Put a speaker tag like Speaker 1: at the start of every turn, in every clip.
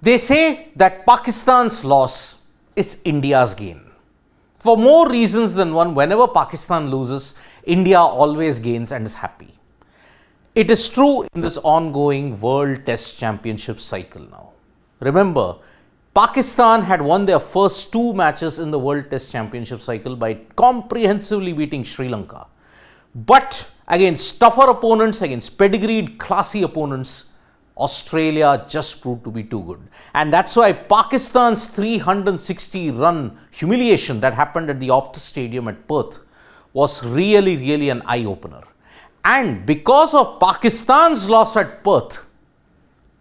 Speaker 1: They say that Pakistan's loss is India's gain. For more reasons than one, whenever Pakistan loses, India always gains and is happy. It is true in this ongoing World Test Championship cycle now. Remember, Pakistan had won their first 2 matches in the World Test Championship cycle by comprehensively beating Sri Lanka. But against tougher opponents, against pedigreed, classy opponents, Australia just proved to be too good. And that's why Pakistan's 360-run humiliation that happened at the Optus Stadium at Perth was really an eye-opener. And because of Pakistan's loss at Perth,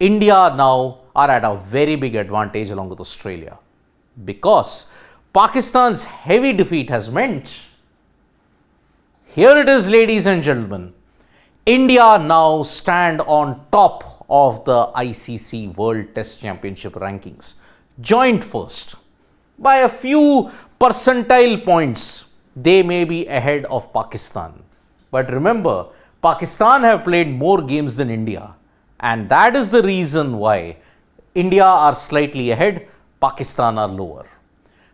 Speaker 1: India now are at a very big advantage along with Australia. Because Pakistan's heavy defeat has meant, here it is, ladies and gentlemen, India now stand on top of the ICC World Test Championship rankings, joint first. By a few percentile points, they may be ahead of Pakistan. But remember, Pakistan have played more games than India, and that is the reason why India are slightly ahead, Pakistan are lower.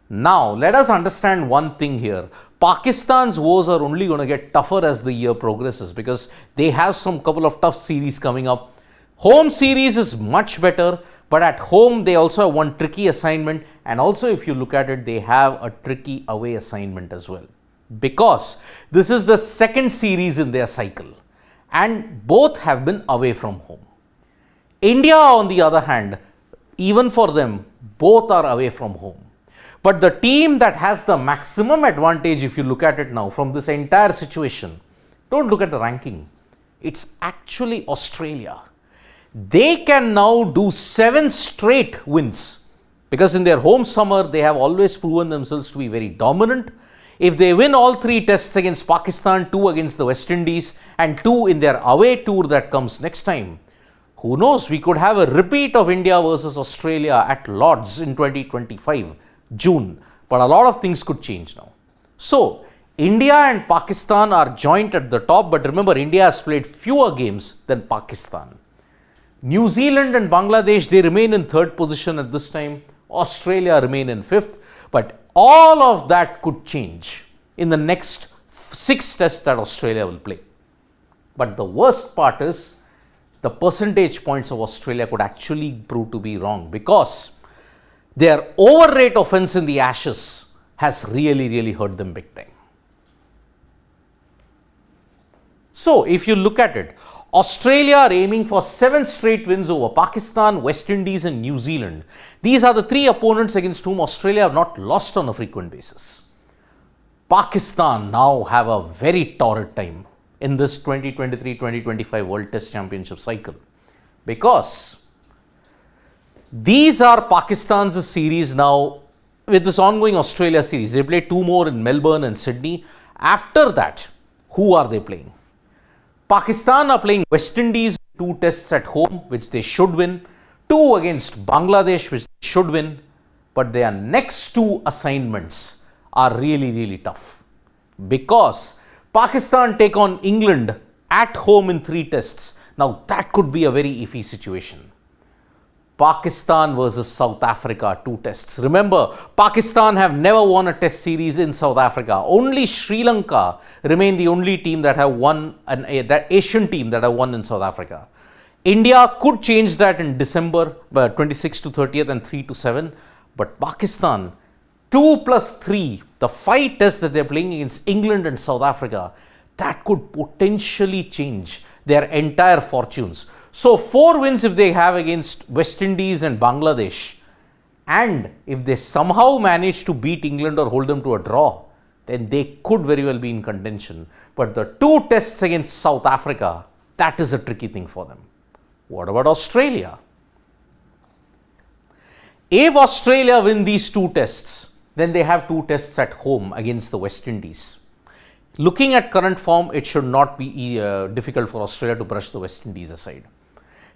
Speaker 1: Now, let us understand one thing here. Pakistan's woes are only going to get tougher as the year progresses because they have some couple of tough series coming up. Home series is much better, but at home they also have one tricky assignment, and also if you look at it, they have a tricky away assignment as well. Because this is the second series in their cycle and both have been away from home. India, on the other hand, even for them, both are away from home. But the team that has the maximum advantage, if you look at it now from this entire situation, don't look at the ranking. It's actually Australia. They can now do 7 straight wins because in their home summer, they have always proven themselves to be very dominant. If they win all 3 tests against Pakistan, 2 against the West Indies and 2 in their away tour that comes next time, who knows, we could have a repeat of India versus Australia at Lord's in 2025, June. But a lot of things could change now. So, India and Pakistan are joint at the top, but remember, India has played fewer games than Pakistan. New Zealand and Bangladesh, they remain in 3rd position at this time. Australia remain in 5th. But all of that could change in the next 6 tests that Australia will play. But the worst part is the percentage points of Australia could actually prove to be wrong because their over rate offense in the Ashes has really hurt them big time. So if you look at it, Australia are aiming for 7 straight wins over Pakistan, West Indies and New Zealand. These are the 3 opponents against whom Australia have not lost on a frequent basis. Pakistan now have a very torrid time in this 2023-2025 World Test Championship cycle because these are Pakistan's series now with this ongoing Australia series. They play 2 more in Melbourne and Sydney. After that, who are they playing? Pakistan are playing West Indies 2 tests at home, which they should win, 2 against Bangladesh, which they should win, but their next 2 assignments are really tough because Pakistan take on England at home in 3 tests. Now that could be a very iffy situation. Pakistan versus South Africa, 2 tests. Remember, Pakistan have never won a test series in South Africa. Only Sri Lanka remain the only team that have won, that Asian team that have won in South Africa. India could change that in December 26th to 30th and 3 to 7. But Pakistan, 2 plus 3, the 5 tests that they're playing against England and South Africa, that could potentially change their entire fortunes. So 4 wins if they have against West Indies and Bangladesh, and if they somehow manage to beat England or hold them to a draw, then they could very well be in contention. But the 2 tests against South Africa, that is a tricky thing for them. What about Australia? If Australia win these 2 tests, then they have 2 tests at home against the West Indies. Looking at current form, it should not be difficult for Australia to brush the West Indies aside.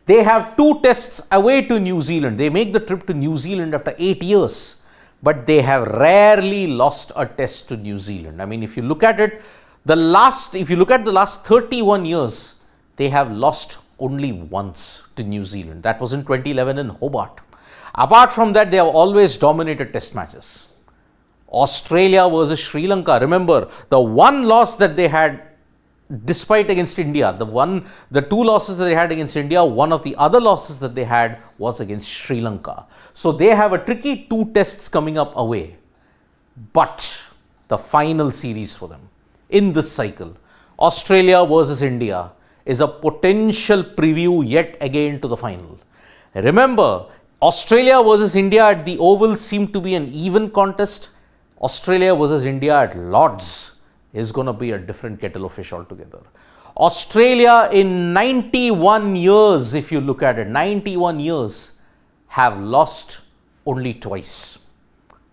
Speaker 1: They have 2 tests away to New Zealand. They make the trip to New Zealand after 8 years, but they have rarely lost a test to New Zealand. I mean, if you look at it, the last 31 years, they have lost only once to New Zealand. That was in 2011 in Hobart. Apart from that, they have always dominated test matches. Australia versus Sri Lanka. Remember, the one loss that they had despite against India, the two losses that they had against India, one of the other losses that they had was against Sri Lanka. So they have a tricky two tests coming up away. But the final series for them in this cycle, Australia versus India, is a potential preview yet again to the final. Remember, Australia versus India at the Oval seemed to be an even contest. Australia versus India at Lords is going to be a different kettle of fish altogether. Australia in 91 years, if you look at it, 91 years, have lost only twice.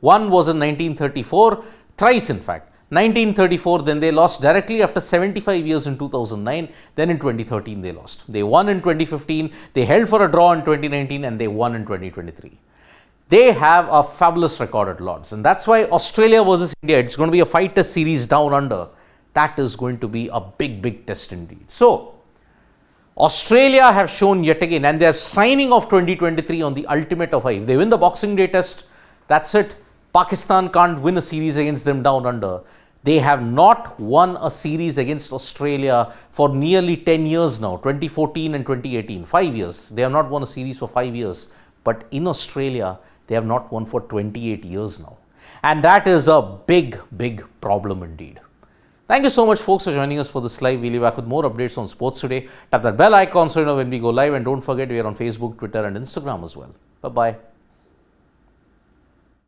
Speaker 1: One was in 1934, thrice in fact. 1934, then they lost directly after 75 years in 2009, then in 2013 they lost. They won in 2015, they held for a draw in 2019 and they won in 2023. They have a fabulous record at Lords, and that's why Australia versus India, it's going to be a 5-test series down under. That is going to be a big test indeed. So, Australia have shown yet again, and they are signing off 2023 on the ultimate of 5. If they win the Boxing Day test, that's it. Pakistan can't win a series against them down under. They have not won a series against Australia for nearly 10 years now, 2014 and 2018, 5 years. They have not won a series for 5 years. But in Australia, they have not won for 28 years now. And that is a big problem indeed. Thank you so much, folks, for joining us for this live. We'll be back with more updates on sports today. Tap that bell icon so you know when we go live. And don't forget, we are on Facebook, Twitter and Instagram as well. Bye-bye.